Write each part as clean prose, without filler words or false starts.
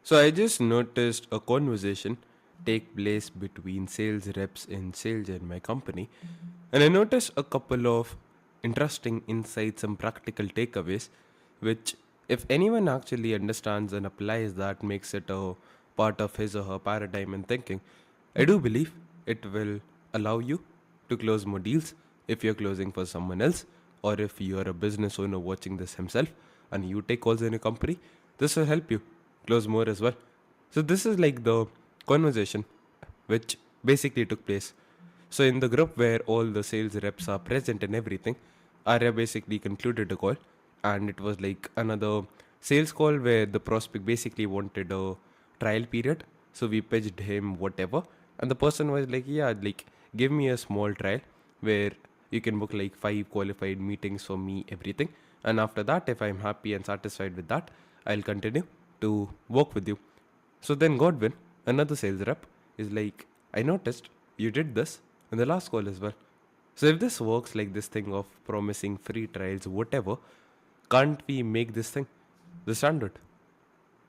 So I just noticed a conversation take place between sales reps in sales in my company, and I noticed a couple of interesting insights and practical takeaways, which, if anyone actually understands and applies that, makes it a part of his or her paradigm and thinking. I do believe it will allow you to close more deals if you're closing for someone else, or if you're a business owner watching this himself and you take calls in a company. This will help you close more as well. So this is like the conversation which basically took place. So in the group where all the sales reps are present and everything, Arya basically concluded the call, and it was like another sales call where the prospect basically wanted a trial period. So we pitched him whatever, and the person was like, "Yeah, like give me a small trial where you can book like 5 qualified meetings for me, everything, and after that, if I'm happy and satisfied with that, I'll continue to work with you." So then Godwin, another sales rep, is like, "I noticed you did this in the last call as well. So if this works like this thing of promising free trials, whatever, can't we make this thing the standard?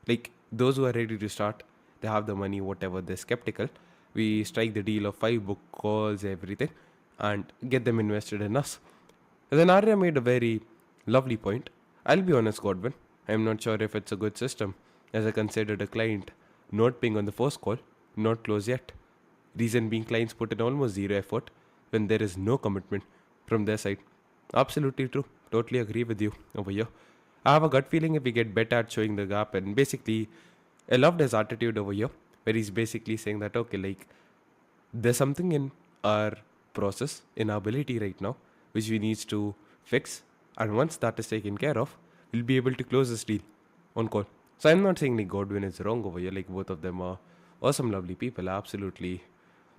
Like those who are ready to start, they have the money, whatever, they're skeptical. We strike the deal of 5 book calls, everything, and get them invested in us." And then Arya made a very lovely point. "I'll be honest, Godwin, I'm not sure if it's a good system, as I considered a client not being on the first call, not close yet. Reason being, clients put in almost zero effort when there is no commitment from their side." Absolutely true. Totally agree with you over here. I have a gut feeling if we get better at showing the gap, and basically, I loved his attitude over here, where he's basically saying that, okay, like, there's something in our process, in our ability right now, which we need to fix. And once that is taken care of, we'll be able to close this deal on call. So I'm not saying like Godwin is wrong over here. Like both of them are awesome, lovely people. I absolutely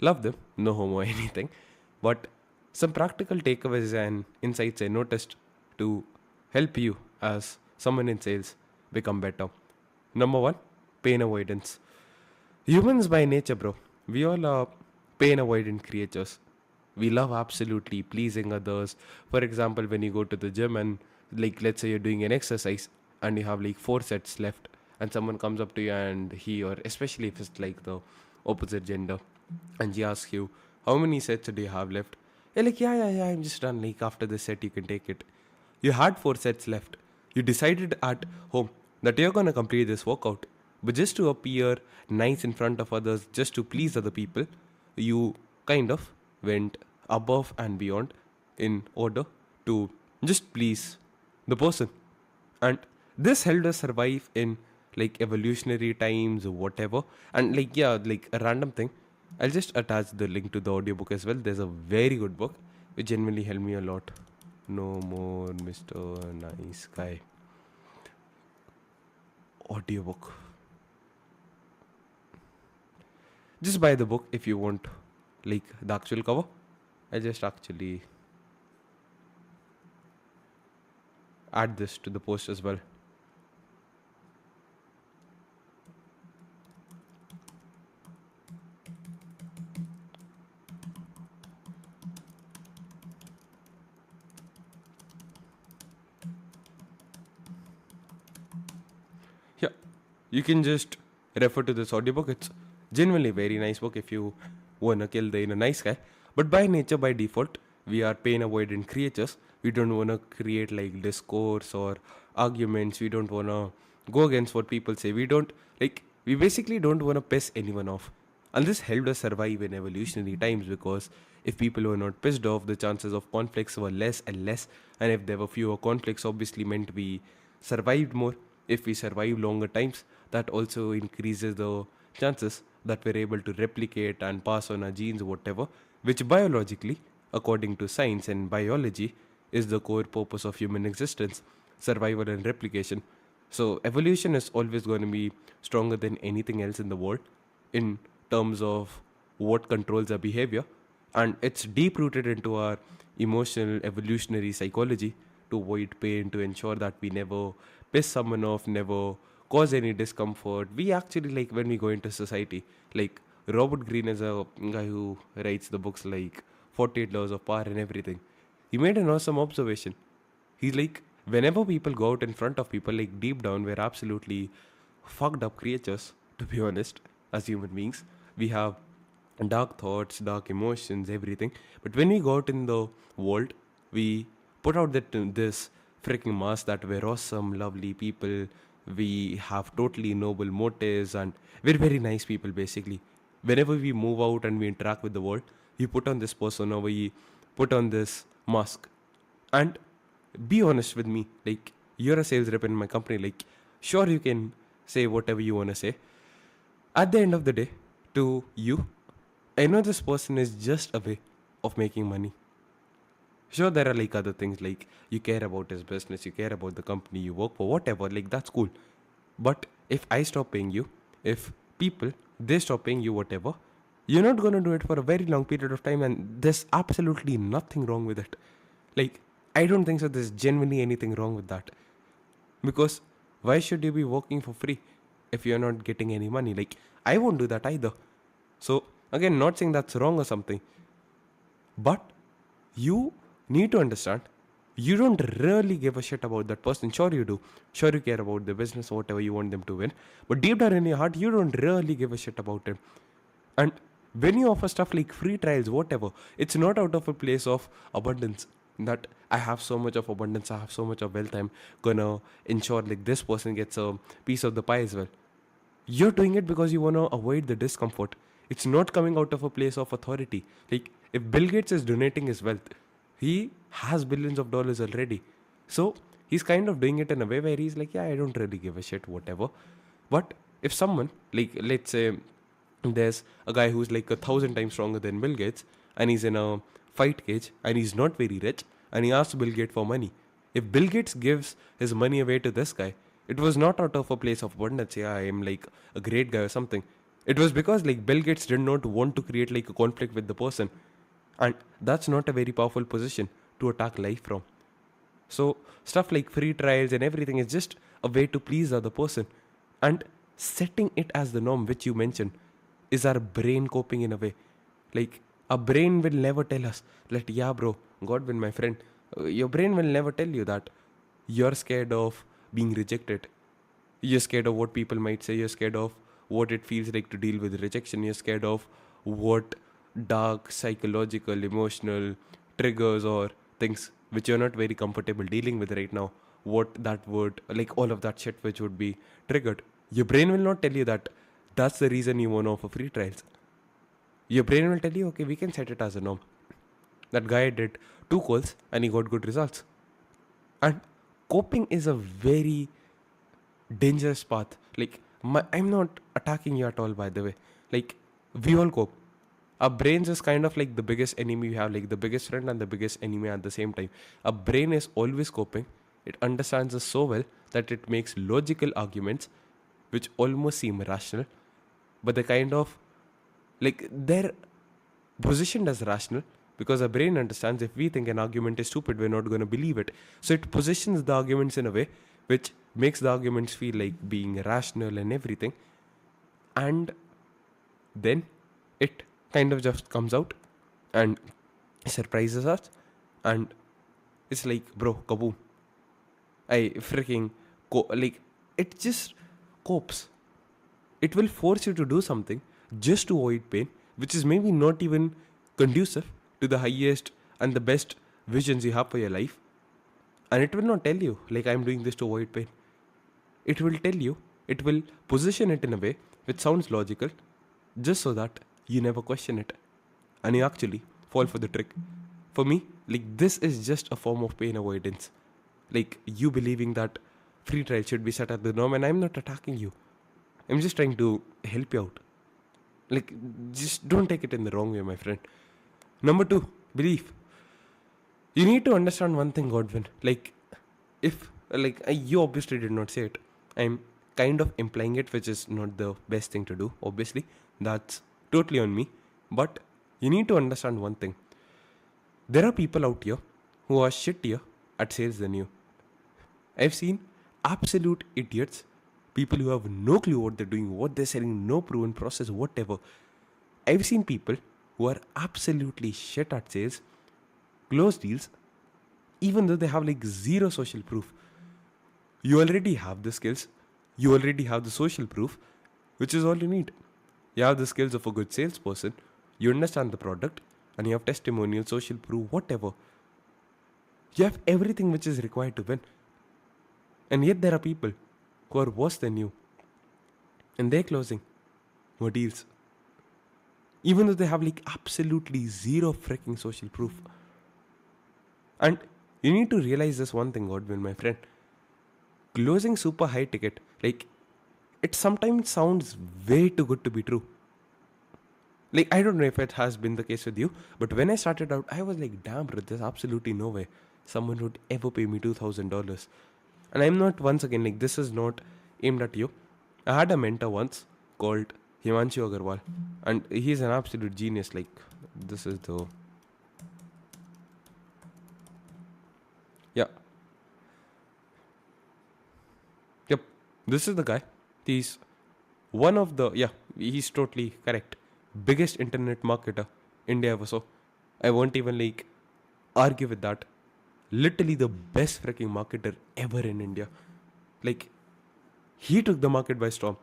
love them. No homo or anything. But some practical takeaways and insights I noticed to help you as someone in sales become better. Number one, pain avoidance. Humans by nature, bro. We all are pain avoidant creatures. We love absolutely pleasing others. For example, when you go to the gym and, like, let's say you're doing an exercise and you have like 4 sets left, and someone comes up to you and he, or especially if it's like the opposite gender, and she asks you, "How many sets do you have left?" You're like, "Yeah, yeah, yeah, I'm just done. Like, after this set, you can take it." You had 4 sets left. You decided at home that you're gonna complete this workout, but just to appear nice in front of others, just to please other people, you kind of went above and beyond in order to just please the person. And this helped us survive in like evolutionary times or whatever. And like, yeah, like a random thing, I'll just attach the link to the audiobook as well. There's a very good book which genuinely helped me a lot. No More Mr. Nice Guy audiobook. Just buy the book if you want like the actual cover. I just actually add this to the post as well. Yeah, you can just refer to this audiobook. It's genuinely very nice book if you wanna kill the inner nice guy. But by nature, by default, we are pain avoidant creatures. We don't wanna create like discourse or arguments. We don't wanna go against what people say. We basically don't wanna piss anyone off. And this helped us survive in evolutionary times, because if people were not pissed off, the chances of conflicts were less and less. And if there were fewer conflicts, obviously meant we survived more. If we survive longer times, that also increases the chances that we're able to replicate and pass on our genes, whatever, which biologically, according to science and biology, is the core purpose of human existence: survival and replication. So, evolution is always going to be stronger than anything else in the world in terms of what controls our behavior, and it's deep rooted into our emotional evolutionary psychology to avoid pain, to ensure that we never piss someone off, never cause any discomfort. We actually, like, when we go into society, like Robert Greene is a guy who writes the books like 48 Laws of Power and everything. He made an awesome observation. He's like, whenever people go out in front of people, like deep down, we're absolutely fucked up creatures, to be honest, as human beings. We have dark thoughts, dark emotions, everything. But when we go out in the world, we put out this freaking mask that we're awesome, lovely people. We have totally noble motives, and we're very nice people, basically. Whenever we move out and we interact with the world, we put on this persona, we put on this mask. And be honest with me, like, you're a sales rep in my company, like, sure, you can say whatever you want to say. At the end of the day, to you, I know this person is just a way of making money. Sure, there are like other things, like you care about his business, you care about the company you work for, whatever, like that's cool. But if I stop paying you, if people they stop paying you, whatever, you're not gonna do it for a very long period of time, and there's absolutely nothing wrong with it. Like, I don't think so. There's genuinely anything wrong with that. Because why should you be working for free if you're not getting any money? Like, I won't do that either. So, again, not saying that's wrong or something, but you need to understand you don't really give a shit about that person. Sure, you do. Sure, you care about the business or whatever you want them to win. But deep down in your heart, you don't really give a shit about it. And when you offer stuff like free trials, whatever, it's not out of a place of abundance that I have so much of abundance, I have so much of wealth, I'm gonna ensure like this person gets a piece of the pie as well. You're doing it because you wanna avoid the discomfort. It's not coming out of a place of authority. Like, if Bill Gates is donating his wealth, he has billions of dollars already. So he's kind of doing it in a way where he's like, yeah, I don't really give a shit, whatever. But if someone, like, let's say there's a guy who's like 1,000 times stronger than Bill Gates, and he's in a fight cage, and he's not very rich, and he asks Bill Gates for money. If Bill Gates gives his money away to this guy, it was not out of a place of abundance, yeah, I am like a great guy or something. It was because like Bill Gates did not want to create like a conflict with the person. And that's not a very powerful position to attack life from. So stuff like free trials and everything is just a way to please the other person. And setting it as the norm, which you mentioned, is our brain coping in a way. Like, our brain will never tell us that, yeah, bro, Godwin, my friend, your brain will never tell you that you're scared of being rejected. You're scared of what people might say. You're scared of what it feels like to deal with rejection. You're scared of what dark psychological, emotional triggers or things which you're not very comfortable dealing with right now. What that would, like all of that shit which would be triggered. Your brain will not tell you that that's the reason you want to offer free trials. Your brain will tell you, okay, we can set it as a norm. That guy did 2 calls and he got good results. And coping is a very dangerous path. Like, I'm not attacking you at all, by the way. Like, we all cope. Our brains is kind of like the biggest enemy we have, like the biggest friend and the biggest enemy at the same time. Our brain is always coping. It understands us so well that it makes logical arguments which almost seem rational, but they kind of like they're positioned as rational because our brain understands if we think an argument is stupid, we're not going to believe it. So it positions the arguments in a way which makes the arguments feel like being rational and everything. And then it kind of just comes out and surprises us. And it's like, bro, kaboom. I freaking, like, it just copes. It will force you to do something just to avoid pain, which is maybe not even conducive to the highest and the best visions you have for your life. And it will not tell you, like, I'm doing this to avoid pain. It will tell you, it will position it in a way which sounds logical, just so that you never question it. And you actually fall for the trick. For me, like, this is just a form of pain avoidance. Like, you believing that free trial should be set at the norm, and I'm not attacking you. I'm just trying to help you out. Like, just don't take it in the wrong way, my friend. Number 2, belief. You need to understand one thing, Godwin. Like, if, like, you obviously did not say it. I'm kind of implying it, which is not the best thing to do, obviously. That's totally on me. But you need to understand one thing. There are people out here who are shittier at sales than you. I've seen absolute idiots, people who have no clue what they're doing, what they're selling, no proven process, whatever. I've seen people who are absolutely shit at sales close deals, even though they have like zero social proof. You already have the skills, You already have the social proof, which is all you need. You have the skills of a good salesperson, you understand the product, and you have testimonial, social proof, whatever. You have everything which is required to win. And yet there are people who are worse than you, and they're closing more deals. Even though they have like absolutely zero freaking social proof. And you need to realize this one thing, Godwin, my friend. Closing super high ticket, like, it sometimes sounds way too good to be true. Like, I don't know if it has been the case with you, but when I started out, I was like, damn, bro, there's absolutely no way someone would ever pay me $2,000. And I'm not, once again, like, this is not aimed at you. I had a mentor once called Himanshu Agarwal, and he's an absolute genius. Like, this is the. Yeah. Yep. This is the guy. He's one of the. Yeah, he's totally correct. Biggest internet marketer India ever saw. I won't even like argue with that. Literally the best freaking marketer ever in India. Like, he took the market by storm.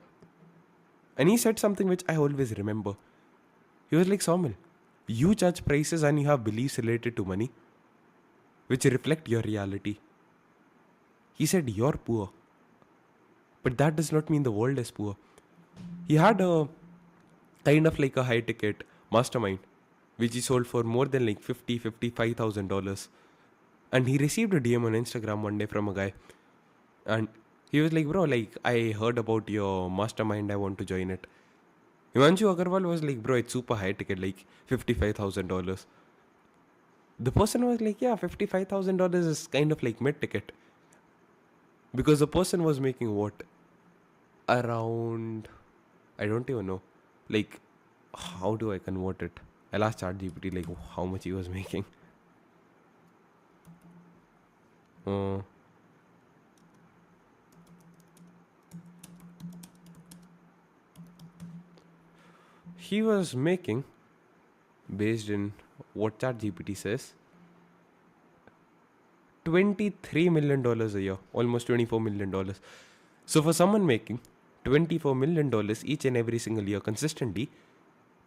And he said something which I always remember. He was like, Saumil, you judge prices and you have beliefs related to money which reflect your reality. He said, you're poor. But that does not mean the world is poor. He had a kind of like a high ticket mastermind which he sold for more than like $55,000. And he received a DM on Instagram one day from a guy. And he was like, bro, like, I heard about your mastermind, I want to join it. Himanshu Agarwal was like, bro, it's super high ticket, like $55,000. The person was like, yeah, $55,000 is kind of like mid ticket. Because the person was making what? Around, I don't even know. Like, how do I convert it? I'll ask ChatGPT like how much he was making. Uh, he was making, based in what ChatGPT says, $23 million a year, almost $24 million. So for someone making $24 million each and every single year consistently,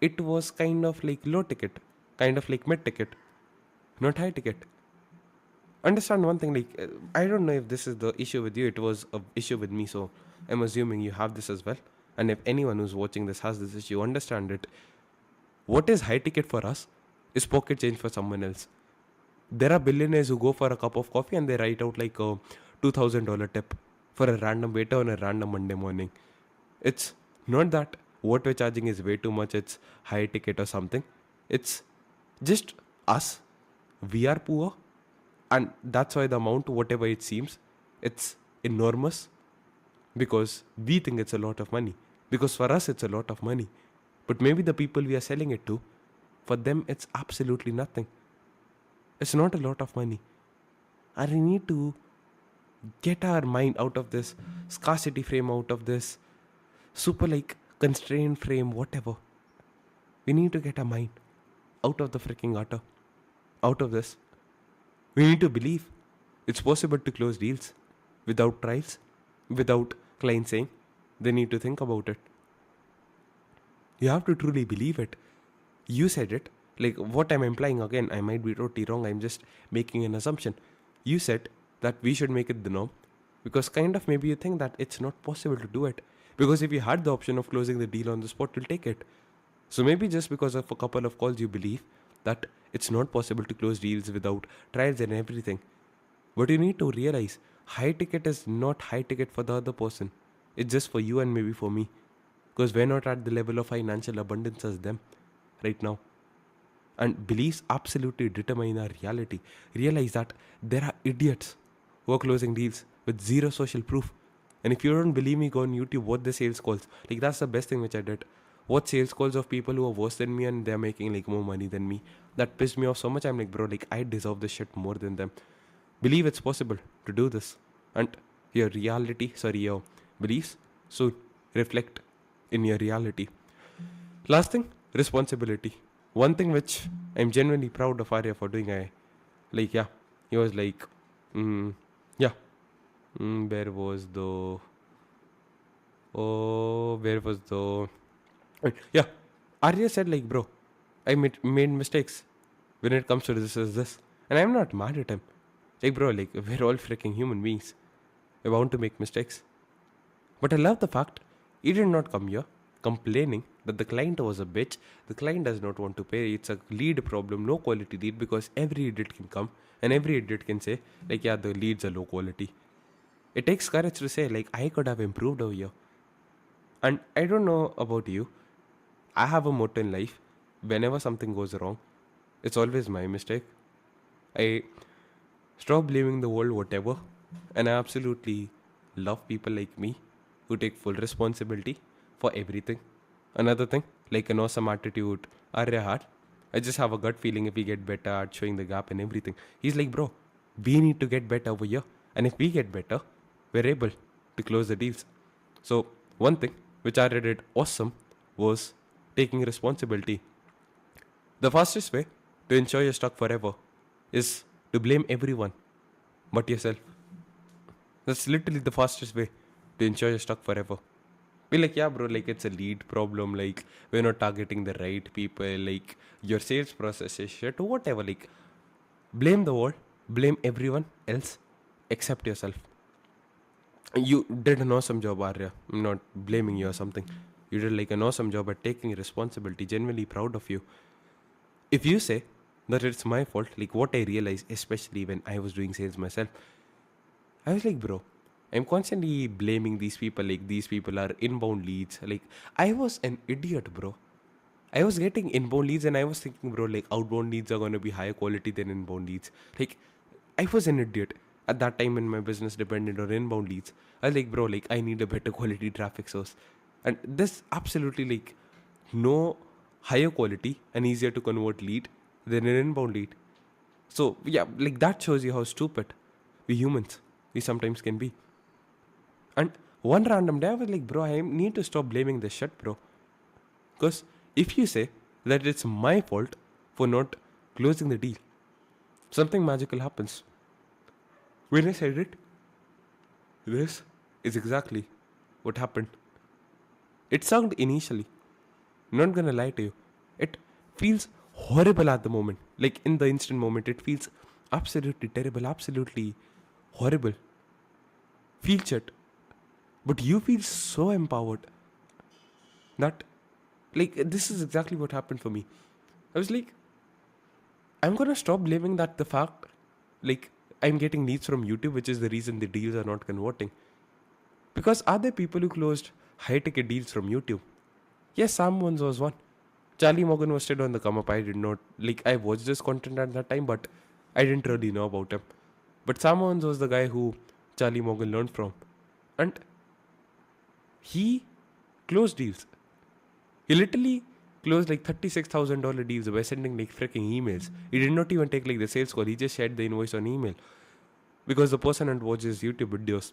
it was kind of like low ticket, kind of like mid ticket, not high ticket. Understand one thing, like, I don't know if this is the issue with you, it was a issue with me, so I'm assuming you have this as well. And if anyone who's watching this has this issue, understand it. What is high ticket for us is pocket change for someone else. There are billionaires who go for a cup of coffee and they write out like a $2,000 tip for a random waiter on a random Monday morning. It's not that what we're charging is way too much, it's high ticket or something. It's just us. We are poor, and that's why the amount, whatever it seems, it's enormous because we think it's a lot of money. Because for us, it's a lot of money. But maybe the people we are selling it to, for them, it's absolutely nothing. It's not a lot of money. And we need to get our mind out of this scarcity frame, out of this super like constrained frame, whatever. We need to get our mind out of the freaking gutter, out of this. We need to believe it's possible to close deals without trials, without clients saying they need to think about it. You have to truly believe it. You said it. Like, what I'm implying, again, I might be totally wrong. I'm just making an assumption. You said that we should make it the norm because kind of maybe you think that it's not possible to do it. Because if you had the option of closing the deal on the spot, you'll take it. So maybe just because of a couple of calls, you believe that it's not possible to close deals without trials and everything. But you need to realize high ticket is not high ticket for the other person. It's just for you and maybe for me. Because we're not at the level of financial abundance as them right now. And beliefs absolutely determine our reality. Realize that there are idiots who are closing deals with zero social proof. And if you don't believe me, go on YouTube, watch the sales calls. Like, that's the best thing which I did. Watch sales calls of people who are worse than me and they're making like more money than me. That pissed me off so much. I'm like, bro, like, I deserve this shit more than them. Believe it's possible to do this. And your your beliefs should reflect in your reality. Last thing, responsibility. One thing which I'm genuinely proud of Arya for doing, he was like, yeah, where was the, Oh, where was the. Yeah, Arya said, like, bro, I made mistakes when it comes to this is this. And I'm not mad at him. Like, bro, like, we're all freaking human beings. We're bound to make mistakes. But I love the fact he did not come here complaining that the client was a bitch. The client does not want to pay. It's a lead problem, no quality lead, because every idiot can come and every idiot can say, like, yeah, the leads are low quality. It takes courage to say, like, I could have improved over here. And I don't know about you. I have a motto in life. Whenever something goes wrong, it's always my mistake. I stop blaming the world, whatever. And I absolutely love people like me who take full responsibility for everything. Another thing, like an awesome attitude, Arya had. I just have a gut feeling if we get better at showing the gap and everything. He's like, bro, we need to get better over here. And if we get better, we're able to close the deals. So, one thing which Arya did awesome was taking responsibility. The fastest way to ensure you're stuck forever is to blame everyone but yourself. That's literally the fastest way to ensure you're stuck forever. Be like, yeah, bro, like it's a lead problem, like we're not targeting the right people, like your sales process is shit, or whatever. Like, blame the world, blame everyone else except yourself. You did an awesome job, Arya. I'm not blaming you or something. You did like an awesome job at taking responsibility, genuinely proud of you. If you say that it's my fault, like what I realized, especially when I was doing sales myself, I was like, bro, I'm constantly blaming these people, like these people are inbound leads. Like, I was an idiot, bro. I was getting inbound leads and I was thinking, bro, like outbound leads are going to be higher quality than inbound leads. Like, I was an idiot. At that time when my business depended on inbound leads, I was like, bro, like I need a better quality traffic source. And this absolutely like no higher quality and easier to convert lead than an inbound lead. So yeah, like that shows you how stupid we humans we sometimes can be. And one random day I was like, bro, I need to stop blaming this shit, bro. Because if you say that it's my fault for not closing the deal, something magical happens. When I said it, this is exactly what happened. It sucked initially. Not gonna lie to you. It feels horrible at the moment. Like in the instant moment, it feels absolutely terrible, absolutely horrible. Feel shit. But you feel so empowered that, like, this is exactly what happened for me. I was like, I'm gonna stop blaming that the fact, like, I'm getting leads from YouTube, which is the reason the deals are not converting. Because are there people who closed high ticket deals from YouTube? Yes, Sam Wons was one. Charlie Morgan was still on the come up. I did not, like, I watched this content at that time, but I didn't really know about him. But Sam Wons was the guy who Charlie Morgan learned from. And he closed deals. He literally closed like $36,000 deals by sending like freaking emails. He did not even take like the sales call. He just shared the invoice on email because the person had watched his YouTube videos.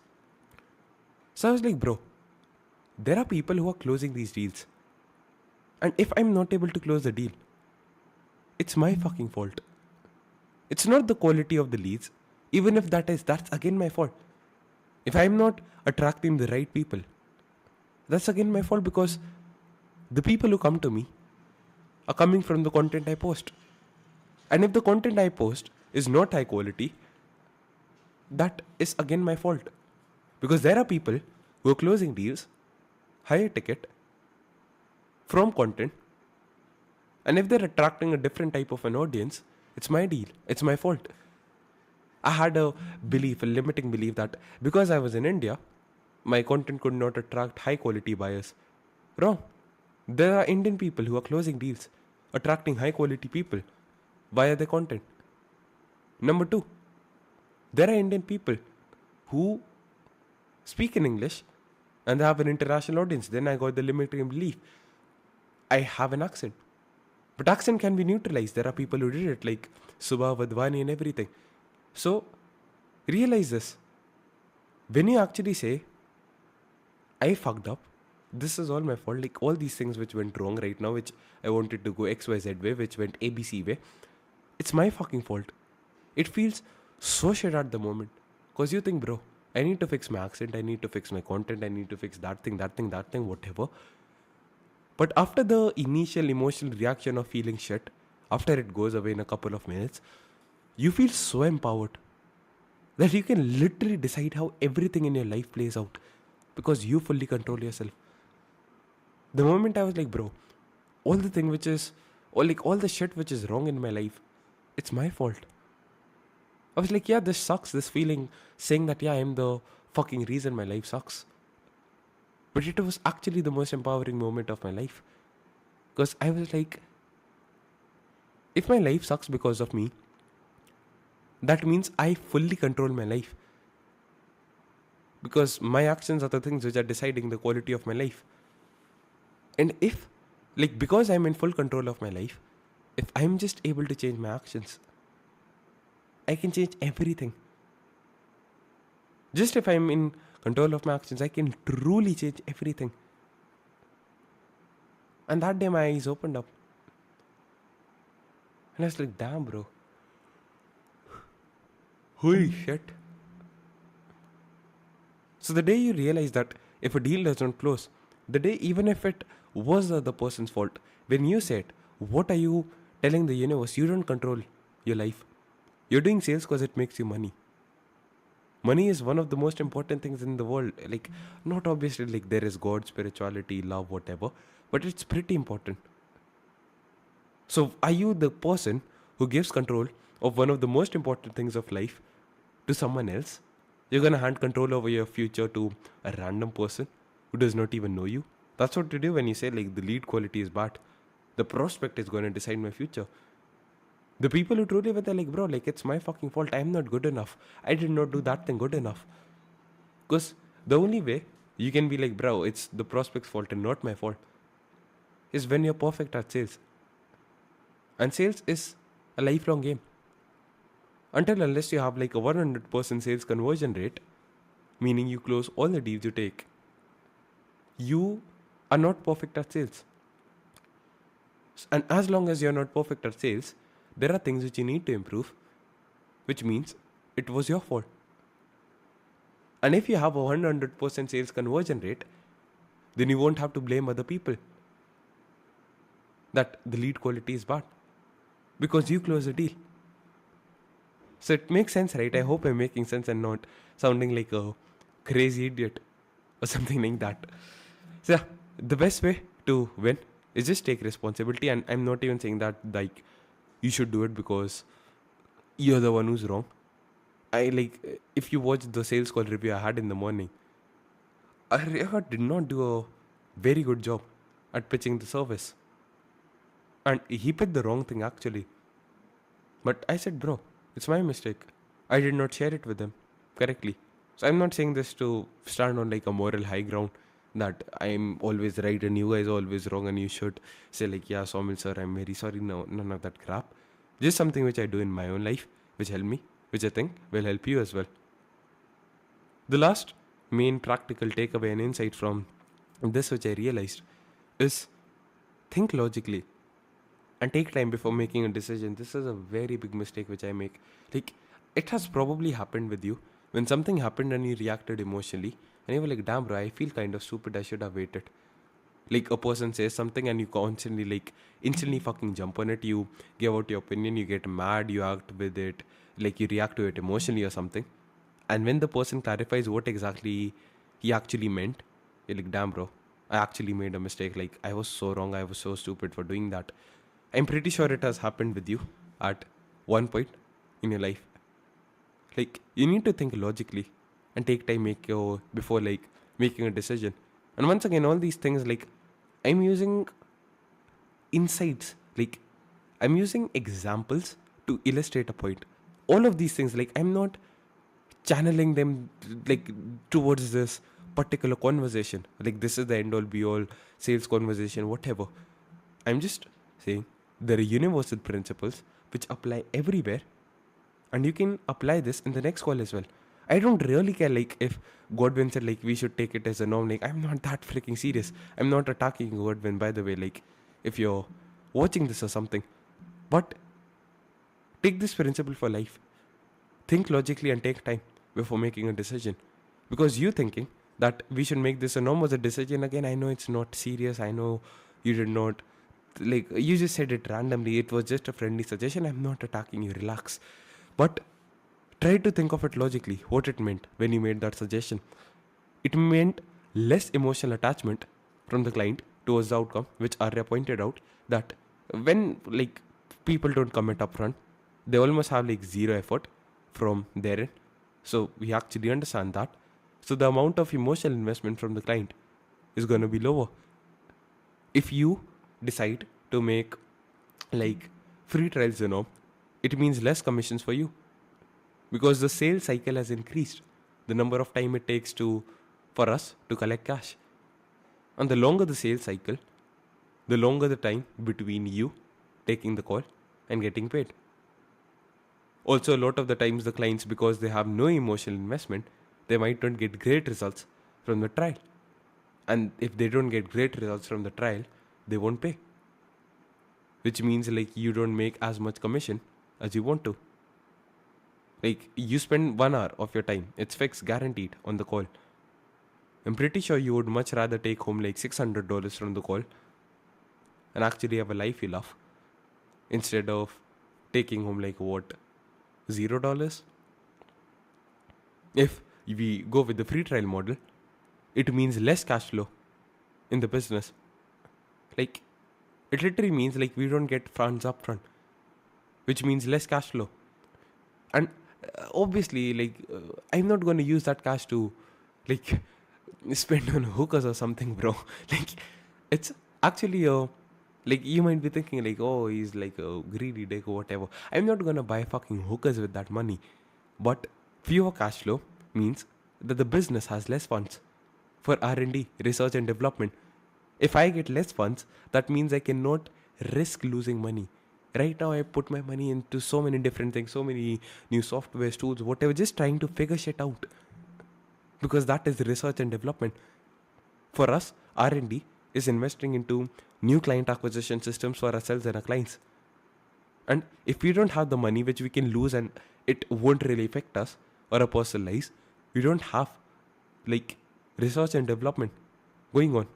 So I was like, bro, there are people who are closing these deals. And if I'm not able to close the deal, it's my fucking fault. It's not the quality of the leads. Even if that's again my fault. If I'm not attracting the right people, that's again my fault because the people who come to me are coming from the content I post. And if the content I post is not high quality, that is again my fault. Because there are people who are closing deals, higher ticket, from content. And if they're attracting a different type of an audience, it's my deal. It's my fault. I had a belief, a limiting belief that because I was in India, my content could not attract high quality buyers. Wrong. There are Indian people who are closing deals, attracting high quality people via their content. Number two, there are Indian people who speak in English and they have an international audience. Then I got the limiting belief. I have an accent. But accent can be neutralized. There are people who did it, like Subha Vadvani and everything. So, realize this. When you actually say, I fucked up, this is all my fault, like all these things which went wrong right now, which I wanted to go XYZ way, which went ABC way, it's my fucking fault. It feels so shit at the moment. Because you think, bro, I need to fix my accent, I need to fix my content, I need to fix that thing, whatever. But after the initial emotional reaction of feeling shit, after it goes away in a couple of minutes, you feel so empowered that you can literally decide how everything in your life plays out because you fully control yourself. The moment I was like, bro, all the thing which is, or like all the shit which is wrong in my life, it's my fault. I was like, yeah, this sucks, this feeling saying that, yeah, I'm the fucking reason my life sucks. But it was actually the most empowering moment of my life. Because I was like, if my life sucks because of me, that means I fully control my life. Because my actions are the things which are deciding the quality of my life. And if, like, because I'm in full control of my life, if I'm just able to change my actions, I can change everything. Just if I'm in control of my actions, I can truly change everything. And that day my eyes opened up. And I was like, damn, bro. Holy shit. So the day you realize that if a deal doesn't close, the day even if it was the other person's fault, when you say it, what are you telling the universe? You don't control your life. You're doing sales because it makes you money. Money is one of the most important things in the world. Like, not obviously like there is God, spirituality, love, whatever, but it's pretty important. So, are you the person who gives control of one of the most important things of life to someone else? You're gonna hand control over your future to a random person who does not even know you? That's what you do when you say, like, the lead quality is bad. The prospect is gonna decide my future. The people who truly were there, like, bro, like, it's my fucking fault. I'm not good enough. I did not do that thing good enough. Because the only way you can be like, bro, it's the prospect's fault and not my fault, is when you're perfect at sales. And sales is a lifelong game. Until unless you have like a 100% sales conversion rate, meaning you close all the deals you take, you are not perfect at sales. And as long as you're not perfect at sales, there are things which you need to improve, which means it was your fault. And if you have a 100% sales conversion rate, then you won't have to blame other people that the lead quality is bad because you close the deal. So it makes sense, right? I hope I'm making sense and not sounding like a crazy idiot or something like that. So yeah, the best way to win is just take responsibility. And I'm not even saying that like you should do it because you're the one who's wrong. I like if you watch the sales call review I had in the morning, I really did not do a very good job at pitching the service. And he picked the wrong thing actually. But I said, bro, it's my mistake. I did not share it with them correctly. So I'm not saying this to stand on like a moral high ground that I'm always right and you guys are always wrong and you should say like, yeah, Somil sir, I'm very sorry. No, none of that crap. Just something which I do in my own life, which help me, which I think will help you as well. The last main practical takeaway and insight from this which I realized is think logically and take time before making a decision. This is a very big mistake which I make. Like, it has probably happened with you when something happened and you reacted emotionally, and you were like, damn, bro, I feel kind of stupid. I should have waited. Like, a person says something and you constantly, like, instantly fucking jump on it. You give out your opinion, you get mad, you act with it, like, you react to it emotionally or something. And when the person clarifies what exactly he actually meant, you're like, damn, bro, I actually made a mistake. Like, I was so wrong. I was so stupid for doing that. I'm pretty sure it has happened with you at one point in your life. Like you need to think logically and take time before like making a decision. And once again, all these things like I'm using insights, like I'm using examples to illustrate a point. All of these things, like I'm not channeling them like towards this particular conversation. Like this is the end all be all sales conversation, whatever. I'm just saying there are universal principles which apply everywhere, and you can apply this in the next call as well. I don't really care like if Godwin said like we should take it as a norm. Like I'm not that freaking serious. I'm not attacking Godwin, by the way. Like if you're watching this or something, but take this principle for life. Think logically and take time before making a decision. because you thinking that we should make this a normal decision. Again, I know it's not serious, I know you did not, like, you just said it randomly, it was just a friendly suggestion, I'm not attacking you, relax. But try to think of it logically, what it meant when you made that suggestion. It meant less emotional attachment from the client towards the outcome, which Arya pointed out that when, like, people don't commit upfront, they almost have like zero effort from their end. So we actually understand that. So the amount of emotional investment from the client is going to be lower. If you decide to make like free trials, it means less commissions for you because the sales cycle has increased. The number of time it takes to for us to collect cash. And the longer the sales cycle, the longer the time between you taking the call and getting paid. Also, a lot of the times the clients, because they have no emotional investment, they might not get great results from the trial. And if they don't get great results from the trial, they won't pay. Which means like you don't make as much commission as you want to. Like you spend 1 hour of your time, it's fixed, guaranteed on the call. I'm pretty sure you would much rather take home like $600 from the call and actually have a life you love instead of taking home like what, $0. If we go with the free trial model, it means less cash flow in the business. Like it literally means like we don't get funds up front, which means less cash flow. And obviously, like I'm not going to use that cash to like spend on hookers or something, bro. Like it's actually a, like you might be thinking like, oh, he's like a greedy dick or whatever. I'm not gonna buy fucking hookers with that money. But fewer cash flow means that the business has less funds for R&D, research and development. If I get less funds, that means I cannot risk losing money. Right now I put my money into so many different things, so many new software tools, whatever, just trying to figure shit out. Because that is research and development. For us, R&D is investing into new client acquisition systems for ourselves and our clients. And if we don't have the money, which we can lose and it won't really affect us or our personal lives, we don't have like research and development going on.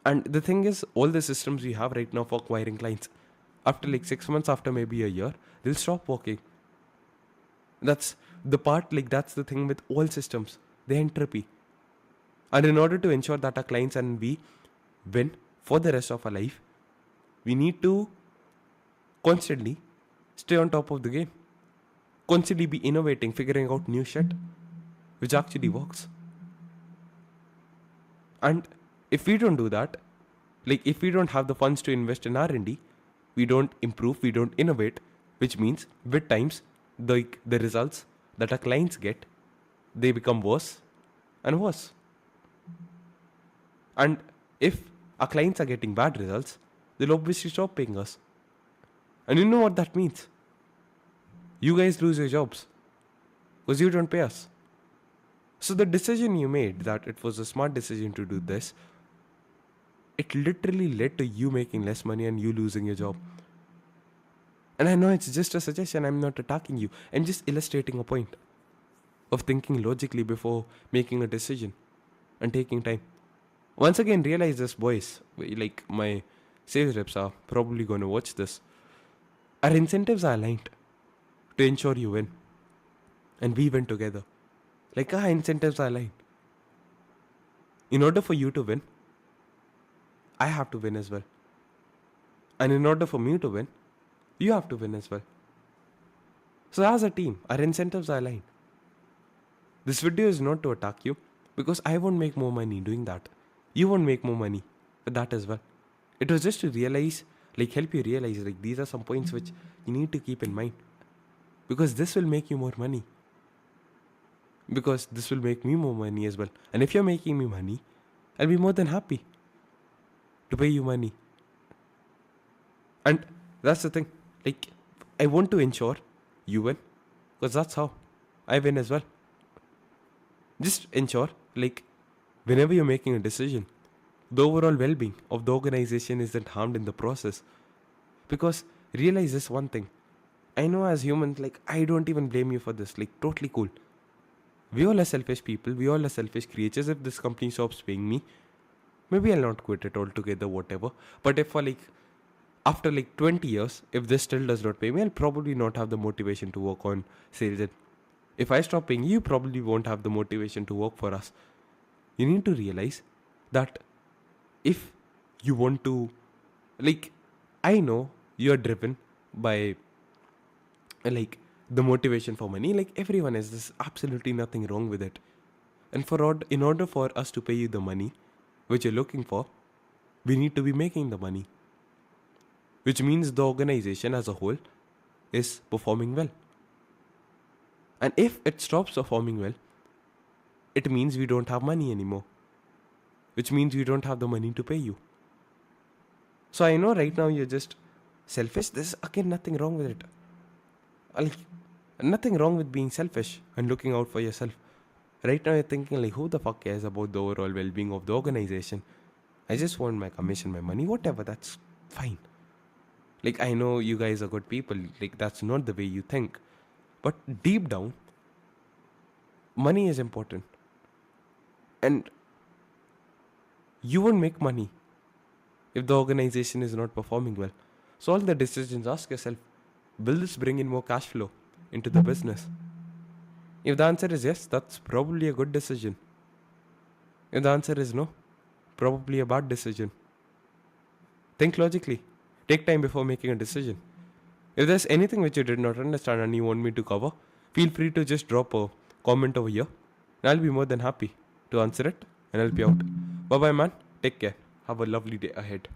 And the thing is, all the systems we have right now for acquiring clients, after like 6 months, after maybe a year, they'll stop working. That's the part, like that's the thing with all systems. They entropy. And in order to ensure that our clients and we win for the rest of our life, we need to constantly stay on top of the game. Constantly be innovating, figuring out new shit, which actually works. And if we don't do that, like if we don't have the funds to invest in R&D, we don't improve, we don't innovate, which means with times the results that our clients get, they become worse and worse. And if our clients are getting bad results, they'll obviously stop paying us. And you know what that means? You guys lose your jobs because you don't pay us. So the decision you made, that it was a smart decision to do this, it literally led to you making less money and you losing your job. And I know it's just a suggestion, I'm not attacking you. I'm just illustrating a point of thinking logically before making a decision and taking time. Once again, realize this, boys. Like my sales reps are probably going to watch this. Our incentives are aligned to ensure you win. And we win together. Like our incentives are aligned. In order for you to win, I have to win as well. And in order for me to win, you have to win as well. So as a team, our incentives are aligned. This video is not to attack you because I won't make more money doing that. You won't make more money with that as well. It was just to realize, like help you realize, like these are some points which you need to keep in mind. Because this will make you more money. Because this will make me more money as well. And if you're making me money, I'll be more than happy to pay you money. And that's the thing. Like, I want to ensure you win. Because that's how I win as well. Just ensure, like, whenever you're making a decision, the overall well-being of the organization isn't harmed in the process. Because realize this one thing. I know as humans, like, I don't even blame you for this. Like, totally cool. We all are selfish people, we all are selfish creatures. If this company stops paying me, maybe I'll not quit it altogether, whatever. But if for like after like 20 years, if this still does not pay me, I'll probably not have the motivation to work on sales. And if I stop paying you, probably won't have the motivation to work for us. You need to realize that if you want to, like, I know you're driven by like the motivation for money, like everyone is. There's absolutely nothing wrong with it. And in order for us to pay you the money which you're looking for, we need to be making the money, which means the organization as a whole is performing well. And if it stops performing well, it means we don't have money anymore, which means we don't have the money to pay you. So I know right now you're just selfish. There's again nothing wrong with it. Like, nothing wrong with being selfish and looking out for yourself. Right now you're thinking like, who the fuck cares about the overall well-being of the organization? I just want my commission, my money, whatever, that's fine. Like, I know you guys are good people, like that's not the way you think. But deep down, money is important. And you won't make money if the organization is not performing well. So all the decisions, ask yourself, will this bring in more cash flow into the business? If the answer is yes, that's probably a good decision. If the answer is no, probably a bad decision. Think logically. Take time before making a decision. If there's anything which you did not understand and you want me to cover, feel free to just drop a comment over here. And I'll be more than happy to answer it and help you out. Bye bye, man. Take care. Have a lovely day ahead.